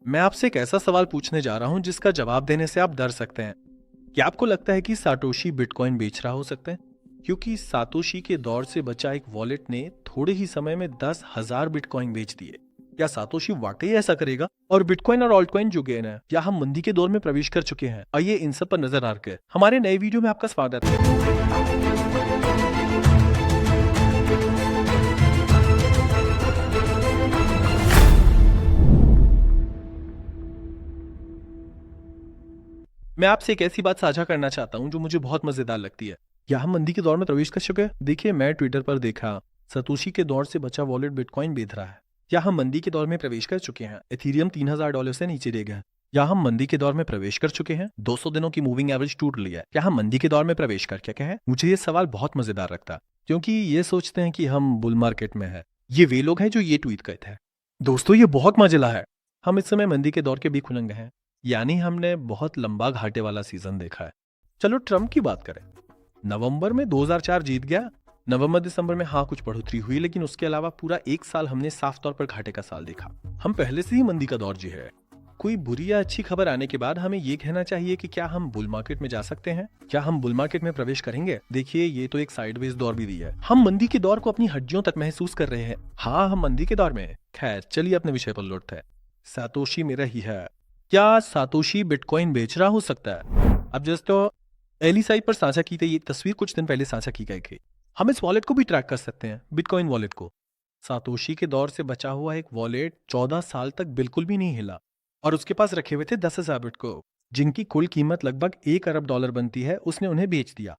मैं आपसे एक ऐसा सवाल पूछने जा रहा हूं जिसका जवाब देने से आप डर सकते हैं। क्या आपको लगता है कि सातोशी बिटकॉइन बेच रहा हो सकता है? क्योंकि सातोशी के दौर से बचा एक वॉलेट ने थोड़े ही समय में 10,000 बिटकॉइन बेच दिए। क्या सातोशी वाकई ऐसा करेगा? और बिटकॉइन और ऑल्टकॉइन जो गेन है, क्या हम मंदी के दौर में प्रवेश कर चुके हैं? आइए इन सब पर नजर डालते हैं। हमारे नए वीडियो में आपका स्वागत है। मैं आपसे एक ऐसी बात साझा करना चाहता हूं जो मुझे बहुत मजेदार लगती है। क्या हम मंदी के दौर में प्रवेश कर चुके हैं? देखिए, मैं ट्विटर पर देखा सतोशी के दौर से बचा वॉलेट बिटकॉइन बेच रहा है। क्या हम मंदी के दौर में प्रवेश कर चुके हैं? एथीरियम $3,000 से नीचे दे गया। क्या हम मंदी के दौर में प्रवेश कर चुके हैं? 200 दिनों की मूविंग एवरेज टूट लिया है। क्या हम मंदी के दौर में प्रवेश कर चुके हैं? मुझे ये सवाल बहुत मजेदार लगता है, क्योंकि ये सोचते हैं कि हम बुल मार्केट में है। ये वे लोग हैं जो ये ट्वीट करते हैं। दोस्तों, ये बहुत मजेला है। हम इस समय मंदी के दौर के भी खुलंग हैं, यानी हमने बहुत लंबा घाटे वाला सीजन देखा है। चलो ट्रम्प की बात करें। नवंबर में 2004 जीत गया। नवंबर दिसंबर में हाँ कुछ बढ़ोतरी हुई, लेकिन उसके अलावा पूरा एक साल हमने साफ तौर पर घाटे का साल देखा। हम पहले से ही मंदी का दौर जी है। कोई बुरी या अच्छी खबर आने के बाद हमें ये कहना चाहिए कि क्या हम बुल मार्केट में जा सकते हैं? क्या हम बुल मार्केट में प्रवेश करेंगे? देखिए, ये तो एक साइडवेज दौर भी दी है। हम मंदी के दौर को अपनी हड्डियों तक महसूस कर रहे हैं। हाँ, हम मंदी के दौर में हैं। खैर, चलिए अपने विषय पर लौटते हैं। सातोशी मेरा ही है। क्या सातोशी बिटकॉइन बेच रहा हो सकता है? अब जस्ट तो एली साइट पर साझा की गई ये तस्वीर कुछ दिन पहले साझा की गई थी। हम इस वॉलेट को भी ट्रैक कर सकते हैं, बिटकॉइन वॉलेट को। सातोशी के दौर से बचा हुआ एक वॉलेट 14 साल तक बिल्कुल भी नहीं हिला, और उसके पास रखे हुए थे 10,000 बिटकॉइन, जिनकी कुल कीमत लगभग $1 अरब बनती है। उसने उन्हें बेच दिया।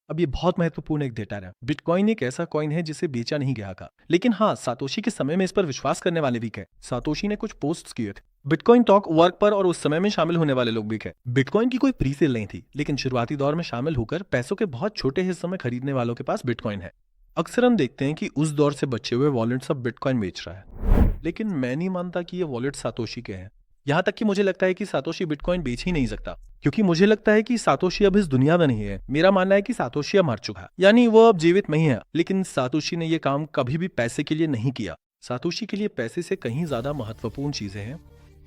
अब ये बहुत महत्वपूर्ण एक डेटा है। बिटकॉइन एक ऐसा कॉइन है जिसे बेचा नहीं गया था, लेकिन हाँ, सातोशी के समय में इस पर विश्वास करने वाले भी थे। सातोशी ने कुछ पोस्ट्स किए थे बिटकॉइन टॉक वर्क पर, और उस समय में शामिल होने वाले लोग भी थे। बिटकॉइन की कोई प्री सेल नहीं थी, लेकिन शुरुआती दौर में शामिल होकर पैसों के बहुत छोटे हिस्सों में खरीदने वालों के पास बिटकॉइन है। अक्सर हम देखते हैं कि उस दौर से बचे हुए वॉलेट सब बिटकॉइन बेच रहा है, लेकिन मैं नहीं मानता कि ये वॉलेट सातोशी के हैं। यहाँ तक कि मुझे लगता है कि सातोशी बिटकॉइन बेच ही नहीं सकता, क्योंकि मुझे लगता है कि सातोशी अब इस दुनिया में नहीं है। मेरा मानना है कि सातोशी अब मर चुका है, यानी वो अब जीवित नहीं है। लेकिन सातोशी ने यह काम कभी भी पैसे के लिए नहीं किया। सातोशी के लिए पैसे से कहीं ज्यादा महत्वपूर्ण चीजें हैं।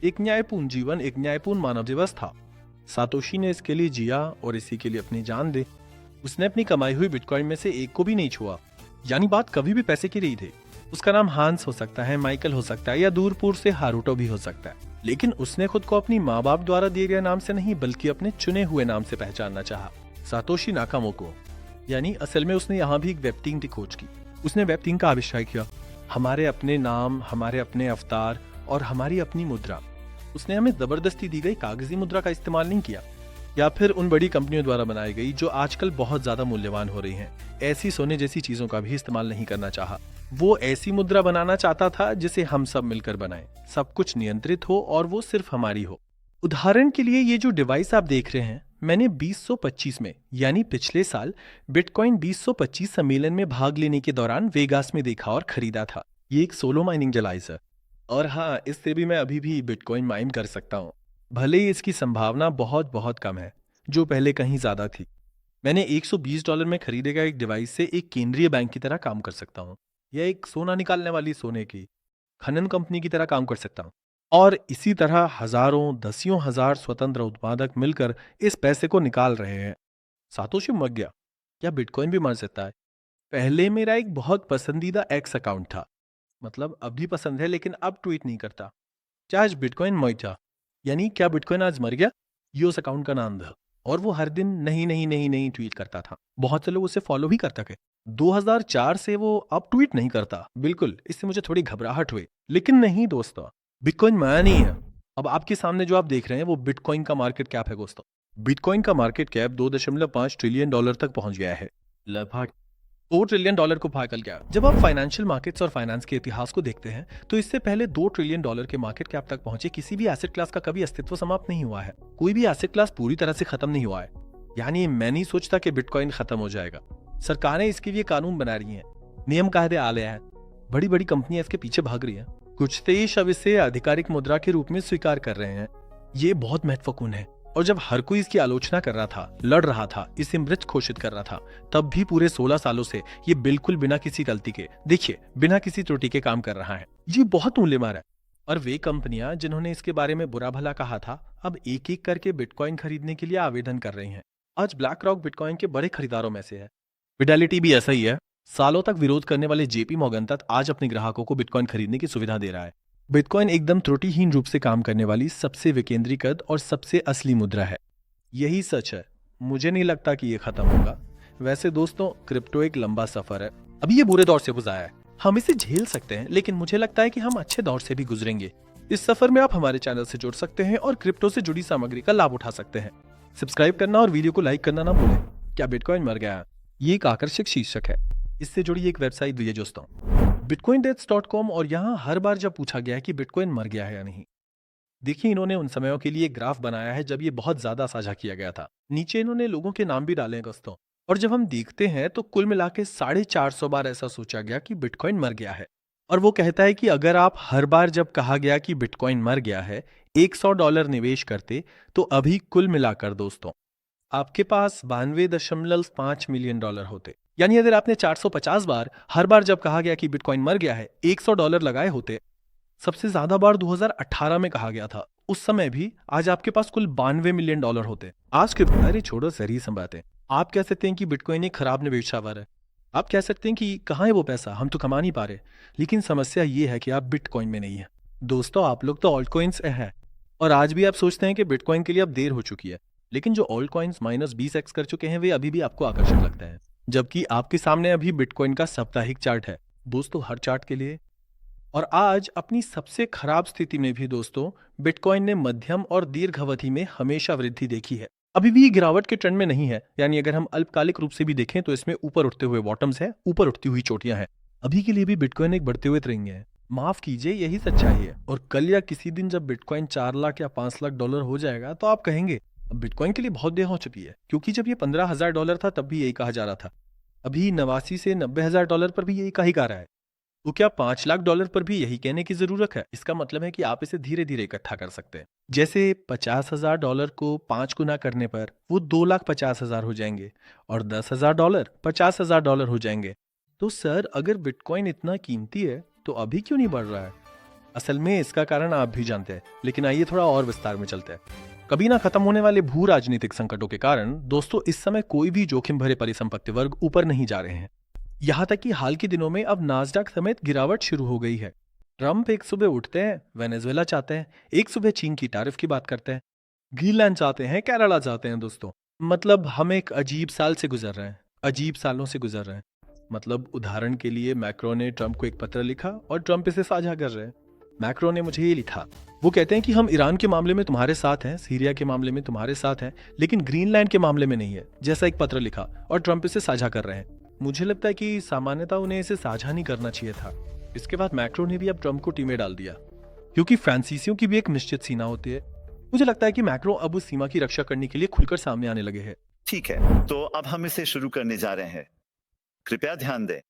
एक न्यायपूर्ण जीवन, एक न्यायपूर्ण मानव दिवस था। सातोशी ने इसके लिए जिया और इसी के लिए अपनी जान दे। उसने अपनी कमाई हुई बिटकॉइन में से एक को भी नहीं छुआ, यानी बात कभी भी पैसे की रही थी। उसका नाम हांस हो सकता है, माइकल हो सकता है, या दूरपुर से हारूटो भी हो सकता है, लेकिन उसने खुद को अपनी माँ बाप द्वारा दिए गए नाम से नहीं, बल्कि अपने चुने हुए नाम से पहचानना चाहा, सातोशी नाकामोटो। यानी असल में उसने यहाँ भी एक वेब 3 की खोज की। उसने वेब 3 का आविष्कार किया। हमारे अपने नाम, हमारे अपने अवतार और हमारी अपनी मुद्रा। उसने हमें जबरदस्ती दी गई कागजी मुद्रा का इस्तेमाल नहीं किया, या फिर उन बड़ी कंपनियों द्वारा बनाई गई जो आजकल बहुत ज्यादा मूल्यवान हो रही हैं, ऐसी सोने जैसी चीजों का भी इस्तेमाल नहीं करना चाहा। वो ऐसी मुद्रा बनाना चाहता था जिसे हम सब मिलकर बनाएं, सब कुछ नियंत्रित हो और वो सिर्फ हमारी हो। उदाहरण के लिए, ये जो डिवाइस आप देख रहे हैं, मैंने 2025 में, यानी पिछले साल, बिटकॉइन 2025 सम्मेलन में भाग लेने के दौरान वेगास में देखा और खरीदा था। ये एक सोलो माइनिंग डिवाइस है, और हाँ, इससे भी मैं अभी भी बिटकॉइन माइन कर सकता हूँ, भले ही इसकी संभावना बहुत बहुत कम है, जो पहले कहीं ज्यादा थी। मैंने $120 में खरीदे गए एक डिवाइस से एक केंद्रीय बैंक की तरह काम कर सकता हूँ, या एक सोना निकालने वाली सोने की खनन कंपनी की तरह काम कर सकता हूँ। और इसी तरह हजारों, दसियों हजार स्वतंत्र उत्पादक मिलकर इस पैसे को निकाल रहे हैं। सातोशी मर गया, क्या बिटकॉइन भी मर सकता है? पहले मेरा एक बहुत पसंदीदा एक्स अकाउंट था, मतलब अब भी पसंद है, लेकिन अब ट्वीट नहीं करता। क्या आज बिटकॉइन मर गया? यानी क्या बिटकॉइन आज मर गया? ये उस अकाउंट का नाम था, और वो हर दिन नहीं नहीं नहीं नहीं ट्वीट करता था। बहुत से लोग उसे फॉलो भी करते थे। 2004 से वो अब ट्वीट नहीं करता, बिल्कुल। इससे मुझे थोड़ी घबराहट हुई, लेकिन नहीं दोस्तों, बिटकॉइन माया नहीं है। अब आपके सामने जो आप देख रहे हैं वो बिटकॉइन का मार्केट कैप है दोस्तों। बिटकॉइन का मार्केट कैप $2.5 ट्रिलियन तक पहुंच गया है, लगभग $4 ट्रिलियन को पार कर गया। जब आप फाइनेंशियल मार्केट्स और फाइनेंस के इतिहास को देखते हैं, तो इससे पहले $2 ट्रिलियन के मार्केट कैप तक पहुंचे किसी भी एसेट क्लास का कभी अस्तित्व समाप्त नहीं हुआ है। कोई भी एसेट क्लास पूरी तरह से खत्म नहीं हुआ है। यानी मैं नहीं सोचता कि बिटकॉइन खत्म हो जाएगा। सरकारें इसके लिए कानून बना रही हैं, नियम कायदे आ रहे हैं, बड़ी बड़ी कंपनियां इसके पीछे भाग रही हैं। कुछ देश अब इसे आधिकारिक मुद्रा के रूप में स्वीकार कर रहे हैं। ये बहुत महत्वपूर्ण है। और जब हर कोई इसकी आलोचना कर रहा था, लड़ रहा था, इसे मृत घोषित कर रहा था, तब भी पूरे 16 सालों से ये बिल्कुल बिना किसी गलती के, देखिए, बिना किसी त्रुटि के काम कर रहा है। ये बहुत मूल्यवान है। और वे कंपनियां जिन्होंने इसके बारे में बुरा भला कहा था, अब एक एक करके बिटकॉइन खरीदने के लिए आवेदन कर रही हैं। आज ब्लैक रॉक बिटकॉइन के बड़े खरीदारों में से है। फिडेलिटी भी ऐसा ही है। सालों तक विरोध करने वाले जेपी मॉर्गन तक आज अपने ग्राहकों को बिटकॉइन खरीदने की सुविधा दे रहा है। बिटकॉइन एकदम त्रुटिहीन रूप से काम करने वाली सबसे विकेंद्रीकृत और सबसे असली मुद्रा है। यही सच है। मुझे नहीं लगता कि ये खत्म होगा। वैसे दोस्तों, क्रिप्टो एक लंबा सफर है। अभी ये बुरे दौर से गुजरा है, हम इसे झेल सकते हैं, लेकिन मुझे लगता है कि हम अच्छे दौर से भी गुजरेंगे। इस सफर में आप हमारे चैनल से जुड़ सकते हैं और क्रिप्टो से जुड़ी सामग्री का लाभ उठा सकते हैं। सब्सक्राइब करना और वीडियो को लाइक करना ना भूलें। क्या बिटकॉइन मर गया? ये एक आकर्षक शीर्षक है। इससे जुड़ी एक वेबसाइट भी है दोस्तों, bitcoindeaths.com, और यहाँ हर बार जब पूछा गया है कि बिटकॉइन मर गया है या नहीं, देखिए इन्होंने उन समयों के लिए एक ग्राफ बनाया है जब ये बहुत ज्यादा साझा किया गया था। नीचे इन्होंने लोगों के नाम भी डाले हैं दोस्तों, और जब हम देखते हैं तो कुल मिला के 450 बार ऐसा सोचा गया कि बिटकॉइन मर गया है। और वो कहता है कि अगर आप हर बार जब कहा गया कि बिटकॉइन मर गया है $100 निवेश करते, तो अभी कुल मिलाकर दोस्तों आपके पास $92.5 मिलियन होते। यानी अगर आपने 450 बार हर बार जब कहा गया कि बिटकॉइन मर गया है $100 लगाए होते, सबसे ज्यादा बार 2018 में कहा गया था, उस समय भी आज आपके पास कुल $92 मिलियन होते। आज के अरे छोड़ो सही संबातें। आप कह सकते हैं कि बिटकॉइन एक खराब निवेशावर है। आप कह सकते हैं कि कहाँ है वो पैसा, हम तो कमा नहीं पा रहे। लेकिन समस्या ये है कि आप बिटकॉइन में नहीं है दोस्तों। आप लोग तो ऑल्ट कॉइन्स हैं, और आज भी आप सोचते हैं कि बिटकॉइन के लिए अब देर हो चुकी है। लेकिन जो ऑल्ट कॉइन्स -20x कर चुके हैं वे अभी भी आपको आकर्षक लगते हैं, जबकि आपके सामने अभी बिटकॉइन का साप्ताहिक चार्ट है दोस्तों, हर चार्ट के लिए। और आज अपनी सबसे खराब स्थिति में भी दोस्तों बिटकॉइन ने मध्यम और दीर्घ अवधि में हमेशा वृद्धि देखी है। अभी भी गिरावट के ट्रेंड में नहीं है। यानी अगर हम अल्पकालिक रूप से भी देखें तो इसमें ऊपर उठते हुए बॉटम्स है, ऊपर उठती हुई चोटियां हैं। अभी के लिए भी बिटकॉइन एक बढ़ते हुए तिरंगे है। माफ कीजिए, यही सच्चाई है। और कल या किसी दिन जब बिटकॉइन 4 लाख या $5 लाख हो जाएगा तो आप कहेंगे अब बिटकॉइन के लिए बहुत देर हो चुकी है, क्योंकि जब ये $15,000 था तब भी यही कहा जा रहा था। अभी 89 से $90,000 पर भी यही कहा जा रहा है। तो क्या $5 लाख पर भी यही कहने की जरूरत है? इसका मतलब है कि आप इसे धीरे धीरे इकट्ठा कर सकते हैं। जैसे $50,000 को 5 गुना करने पर वो 2,50,000 हो जाएंगे, और $10,000 $50,000 हो जाएंगे। तो सर, अगर बिटकॉइन इतना कीमती है तो अभी क्यों नहीं बढ़ रहा है? असल में इसका कारण आप भी जानते हैं, लेकिन आइए थोड़ा और विस्तार में चलते हैं। कभी ना खत्म होने वाले भू राजनीतिक संकटों के कारण दोस्तों इस समय कोई भी जोखिम भरे परिसंपत्ति वर्ग ऊपर नहीं जा रहे हैं। यहां तक कि हाल के दिनों में अब नास्डैक समेत गिरावट शुरू हो गई है। ट्रंप एक सुबह उठते हैं वेनेजुएला चाहते हैं, एक सुबह चीन की टैरिफ की बात करते हैं, ग्रीनलैंड चाहते हैं, केरला चाहते हैं दोस्तों। मतलब हम एक अजीब साल से गुजर रहे हैं, अजीब सालों से गुजर रहे हैं। मतलब उदाहरण के लिए मैक्रो ने ट्रंप को एक पत्र लिखा और ट्रंप इसे साझा कर रहे हैं। मैक्रो ने मुझे ये लिखा, वो कहते हैं कि हम ईरान के मामले में तुम्हारे साथ हैं, सीरिया के मामले में तुम्हारे साथ हैं, लेकिन ग्रीनलैंड के मामले में नहीं है, जैसा एक पत्र लिखा, और ट्रंप इसे साझा कर रहे हैं। मुझे लगता है कि सामान्यतः उन्हें इसे साझा नहीं करना चाहिए था। इसके बाद मैक्रो ने भी अब ट्रंप को टीम में डाल दिया, क्योंकि फ्रांसीसियों की भी एक निश्चित सीमा होती है। मुझे लगता है कि मैक्रो अब उस सीमा की रक्षा करने के लिए खुलकर सामने आने लगे हैं। ठीक है, तो अब हम इसे शुरू करने जा रहे हैं। कृपया ध्यान दें।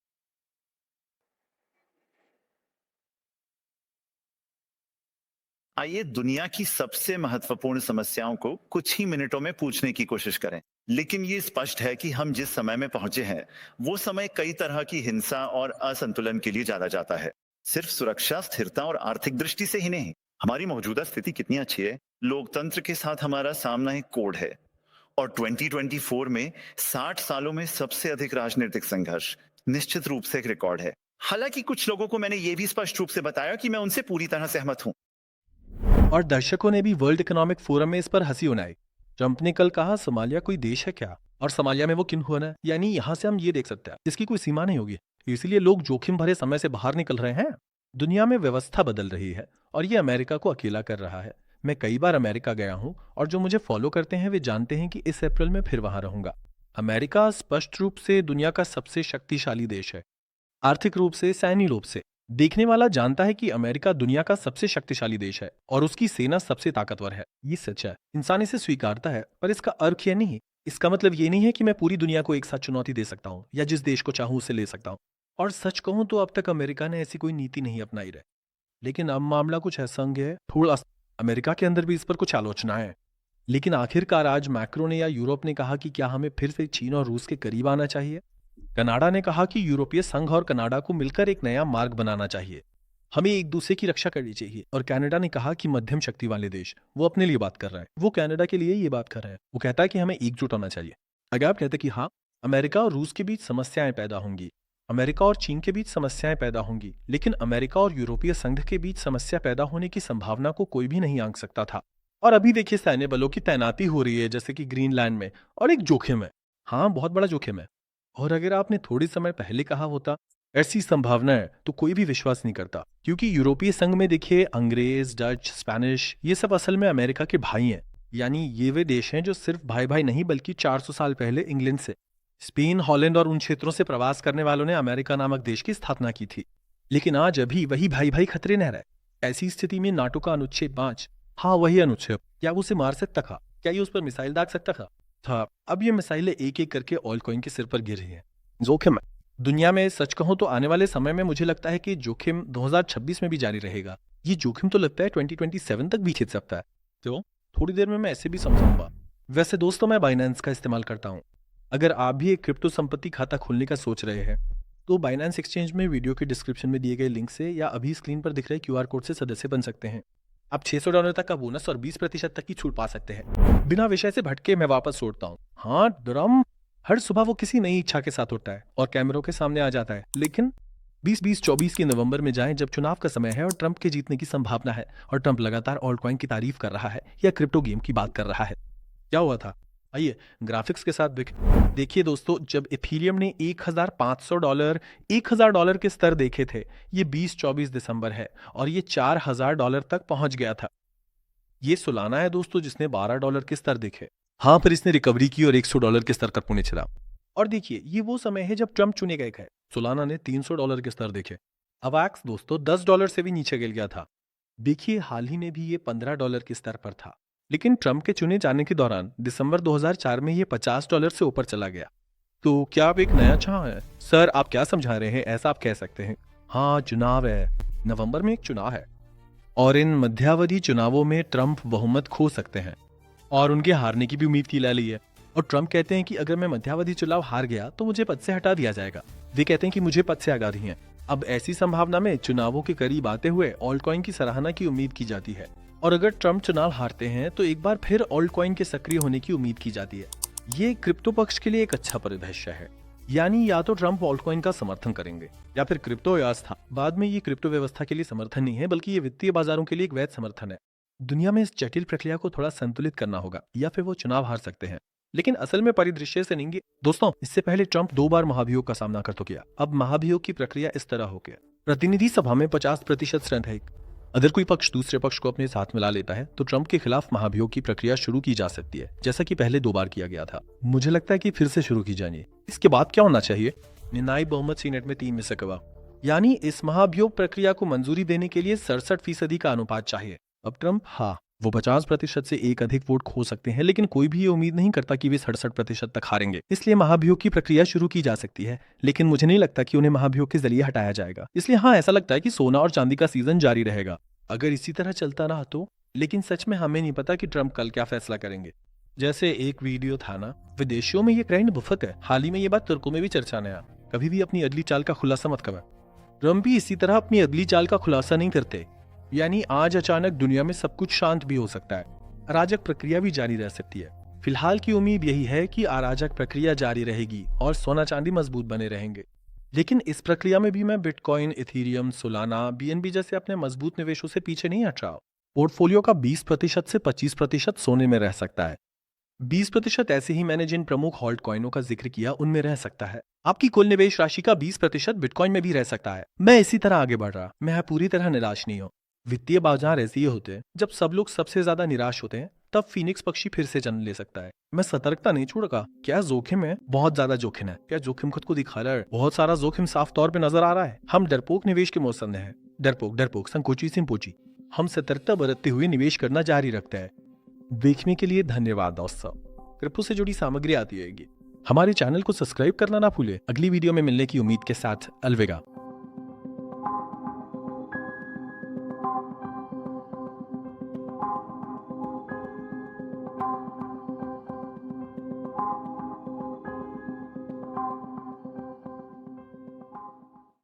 आइए दुनिया की सबसे महत्वपूर्ण समस्याओं को कुछ ही मिनटों में पूछने की कोशिश करें। लेकिन ये स्पष्ट है कि हम जिस समय में पहुंचे हैं वो समय कई तरह की हिंसा और असंतुलन के लिए जाना जाता है। सिर्फ सुरक्षा, स्थिरता और आर्थिक दृष्टि से ही नहीं। हमारी मौजूदा स्थिति कितनी अच्छी है। लोकतंत्र के साथ हमारा सामना एक कोड है, और 2024 में 60 सालों में सबसे अधिक राजनीतिक संघर्ष निश्चित रूप से एक रिकॉर्ड है। हालांकि कुछ लोगों को मैंने ये भी स्पष्ट रूप से बताया कि मैं उनसे पूरी तरह सहमत हूं। और दर्शकों ने भी वर्ल्ड इकोनॉमिक फोरम में इस पर हंसी उड़ाई। ट्रंप ने कल कहा, सोमालिया कोई देश है क्या? और सोमालिया में वो किन हुआ है? यानी यहां से हम ये देख सकते हैं इसकी कोई सीमा नहीं होगी। इसीलिए लोग जोखिम भरे समय से बाहर निकल रहे हैं। दुनिया में व्यवस्था बदल रही है और ये अमेरिका को अकेला कर रहा है। मैं कई बार अमेरिका गया हूं, और जो मुझे फॉलो करते हैं वे जानते हैं कि इस अप्रैल में फिर वहां रहूंगा। अमेरिका स्पष्ट रूप से दुनिया का सबसे शक्तिशाली देश है, आर्थिक रूप से, सैन्य रूप से। देखने वाला जानता है कि अमेरिका दुनिया का सबसे शक्तिशाली देश है और उसकी सेना सबसे ताकतवर है। ये सच है, इंसान इसे स्वीकारता है, पर इसका अर्थ यह नहीं, इसका मतलब ये नहीं है कि मैं पूरी दुनिया को एक साथ चुनौती दे सकता हूँ या जिस देश को चाहूं उसे ले सकता हूँ। और सच कहूं तो अब तक अमेरिका ने ऐसी कोई नीति नहीं अपनाई रहे। लेकिन अब मामला कुछ ऐसा है, थोड़ा अमेरिका के अंदर भी इस पर कुछ आलोचना है। लेकिन आखिरकार आज मैक्रो ने या यूरोप ने कहा कि क्या हमें फिर से चीन और रूस के करीब आना चाहिए। कनाडा ने कहा कि यूरोपीय संघ और कनाडा को मिलकर एक नया मार्ग बनाना चाहिए। हमें एक दूसरे की रक्षा करनी चाहिए। और कनाडा ने कहा कि मध्यम शक्ति वाले देश, वो अपने लिए बात कर रहा है, वो कनाडा के लिए ये बात कर रहा है। वो कहता है कि हमें एकजुट होना चाहिए। अगर आप कहते हैं कि हाँ, अमेरिका और रूस के बीच समस्याएं पैदा होंगी, अमेरिका और चीन के बीच समस्याएं पैदा होंगी, लेकिन अमेरिका और यूरोपीय संघ के बीच समस्या पैदा होने की संभावना को कोई भी नहीं आंक सकता था। और अभी देखिए सैन्य बलों की तैनाती हो रही है, जैसे कि ग्रीनलैंड में, और एक जोखिम है। हाँ, बहुत बड़ा जोखिम है। और अगर आपने थोड़ी समय पहले कहा होता ऐसी संभावना है, तो कोई भी विश्वास नहीं करता, क्योंकि यूरोपीय संघ में देखिए अंग्रेज, डच, स्पेनिश, ये सब असल में अमेरिका के भाई हैं। यानी ये वे देश हैं जो सिर्फ भाई भाई नहीं, बल्कि 400 साल पहले इंग्लैंड से, स्पेन, हॉलैंड और उन क्षेत्रों से प्रवास करने वालों ने अमेरिका नामक देश की स्थापना की थी। लेकिन आज अभी वही भाई भाई खतरे न रहे। ऐसी स्थिति में नाटो का अनुच्छेद 5, हाँ वही अनुच्छेद, क्या वो उसे मार सकता था? क्या ये उस पर मिसाइल दाग सकता था? अब ये मिसाइलें एक एक करके ऑयल कॉइन के सिर पर गिर रही हैं। जोखिम है दुनिया में। सच कहूं तो आने वाले समय में मुझे लगता है कि जोखिम 2026 में भी जारी रहेगा। ये जोखिम तो लगता है 2027 तक भी खिंच सकता है। तो थोड़ी देर में मैं ऐसे भी समझाऊंगा। वैसे दोस्तों, मैं बाइनेंस का इस्तेमाल करता हूँ। अगर आप भी एक क्रिप्टो संपत्ति खाता खोलने का सोच रहे हैं, तो बाइनेंस एक्सचेंज में वीडियो के डिस्क्रिप्शन में दिए गए लिंक से या अभी स्क्रीन पर दिख रहे QR कोड से सदस्य बन सकते हैं। आप $600 तक का बोनस और 20% तक की छूट पा सकते हैं। बिना विषय से भटके मैं वापस लौटता हूँ। हाँ, ड्रम हर सुबह वो किसी नई इच्छा के साथ उठता है और कैमरों के सामने आ जाता है। लेकिन 2024 के नवंबर में जाएं, जब चुनाव का समय है और ट्रंप के जीतने की संभावना है, और ट्रंप लगातार ऑल्ट कॉइन की तारीफ कर रहा है या क्रिप्टो गेम की बात कर रहा है। क्या हुआ था? आइए ग्राफिक्स के साथ देखिए दोस्तों, जब इथीरियम ने $1,500 $1,000 के स्तर देखे थे, ये 2024 दिसंबर है, और ये $4,000 तक पहुंच गया था। ये सोलाना है दोस्तों, जिसने $12 के स्तर देखे। हाँ, फिर इसने रिकवरी की और $100 के स्तर पर पुणे चला। और देखिए, ये वो समय है जब ट्रंप चुने गए थे। सोलाना ने $300 के स्तर देखे। अवाक्स दोस्तों $10 से भी नीचे गिर गया था। देखिए, हाल ही में भी ये $15 के स्तर पर था। लेकिन ट्रंप के चुने जाने के दौरान दिसंबर 2004 में ये $50 से ऊपर चला गया। तो क्या अब एक नया छांव है? सर, आप क्या समझा रहे हैं? ऐसा आप कह सकते हैं। हाँ, चुनाव है। नवंबर में एक चुनाव है, और इन मध्यावधि चुनावों में ट्रंप बहुमत खो सकते हैं, और उनके हारने की भी उम्मीद की जा रही है। और ट्रंप कहते हैं कि अगर मैं मध्यावधि चुनाव हार गया तो मुझे पद से हटा दिया जाएगा। वे कहते हैं कि मुझे पद से आगा रही हैं। अब ऐसी संभावना में चुनावों के करीब आते हुए ऑल्ट कॉइन की सराहना की उम्मीद की जाती है। और अगर ट्रंप चुनाव हारते हैं तो एक बार फिर ऑल्ट कॉइन के सक्रिय होने की उम्मीद की जाती है। ये क्रिप्टो पक्ष के लिए एक अच्छा परिदृश्य है। यानी या तो ट्रंप ऑल्ट कॉइन का समर्थन करेंगे, या फिर क्रिप्टो व्यवस्था। बाद में ये क्रिप्टो व्यवस्था के लिए समर्थन नहीं है, बल्कि ये वित्तीय बाजारों के लिए एक वैध समर्थन है। दुनिया में इस जटिल प्रक्रिया को थोड़ा संतुलित करना होगा, या फिर वो चुनाव हार सकते हैं। लेकिन असल में परिदृश्य से नहीं। दोस्तों, इससे पहले ट्रंप 2 बार महाभियोग का सामना कर चुका। अब महाभियोग की प्रक्रिया इस तरह हो गया। प्रतिनिधि सभा में 50% स्ट्रेंथ है। अगर कोई पक्ष दूसरे पक्ष को अपने साथ मिला लेता है, तो ट्रंप के खिलाफ महाभियोग की प्रक्रिया शुरू की जा सकती है, जैसा कि पहले 2 बार किया गया था। मुझे लगता है कि फिर से शुरू की जानी। इसके बाद क्या होना चाहिए? निर्णायक बहुमत सीनेट में 3 में से गवाह। यानी इस महाभियोग प्रक्रिया को मंजूरी देने के लिए 67% का अनुपात चाहिए। अब ट्रंप, हाँ, वो 50% से एक अधिक वोट खो सकते हैं, लेकिन कोई भी ये उम्मीद नहीं करता कि वे 67% तक हारेंगे। इसलिए महाभियोग की प्रक्रिया शुरू की जा सकती है, लेकिन मुझे नहीं लगता कि उन्हें महाभियोग के जरिए हटाया जाएगा। इसलिए हाँ, ऐसा लगता है कि सोना और चांदी का सीजन जारी रहेगा अगर इसी तरह चलता रहा तो। लेकिन सच में हमें नहीं पता कि ट्रंप कल क्या फैसला करेंगे। जैसे एक वीडियो था ना, विदेशियों में ये ट्रेंड बहुत है। हाल ही में ये बात तुर्कों में भी चर्चा में आया। कभी भी अपनी अगली चाल का खुलासा मत करें। ट्रंप भी इसी तरह अपनी अगली चाल का खुलासा नहीं करते। यानी आज अचानक दुनिया में सब कुछ शांत भी हो सकता है, अराजक प्रक्रिया भी जारी रह सकती है। फिलहाल की उम्मीद यही है कि अराजक प्रक्रिया जारी रहेगी और सोना चांदी मजबूत बने रहेंगे। लेकिन इस प्रक्रिया में भी मैं बिटकॉइन, इथीरियम, सोलाना, BNB जैसे अपने मजबूत निवेशों से पीछे नहीं हट रहा हूं। पोर्टफोलियो का 20% से 25% सोने में रह सकता है। 20% ऐसे ही मैंने जिन प्रमुख हॉल्ट कॉइनों का जिक्र किया उनमें रह सकता है। आपकी कुल निवेश राशि का 20% बिटकॉइन में भी रह सकता है। मैं इसी तरह आगे बढ़ रहा। मैं पूरी तरह निराश नहीं हूँ। वित्तीय बाजार ऐसे ही होते हैं, जब सब लोग सबसे ज्यादा निराश होते हैं तब फीनिक्स पक्षी फिर से जन्म ले सकता है। मैं सतर्कता नहीं छोड़ूंगा। क्या जोखिम है? बहुत ज्यादा जोखिम है। क्या जोखिम खुद को दिखा रहा है? बहुत सारा जोखिम साफ तौर पे नजर आ रहा है। हम डरपोक निवेश के मौसम में हैं। डरपोक संकोची संपोची। हम सतर्कता बरतते हुए निवेश करना जारी रखते हैं। देखने के लिए धन्यवाद दोस्तों। क्रिप्टो से जुड़ी सामग्री आती रहेगी। हमारे चैनल को सब्सक्राइब करना ना भूले। अगली वीडियो में मिलने की उम्मीद के साथ अलविदा।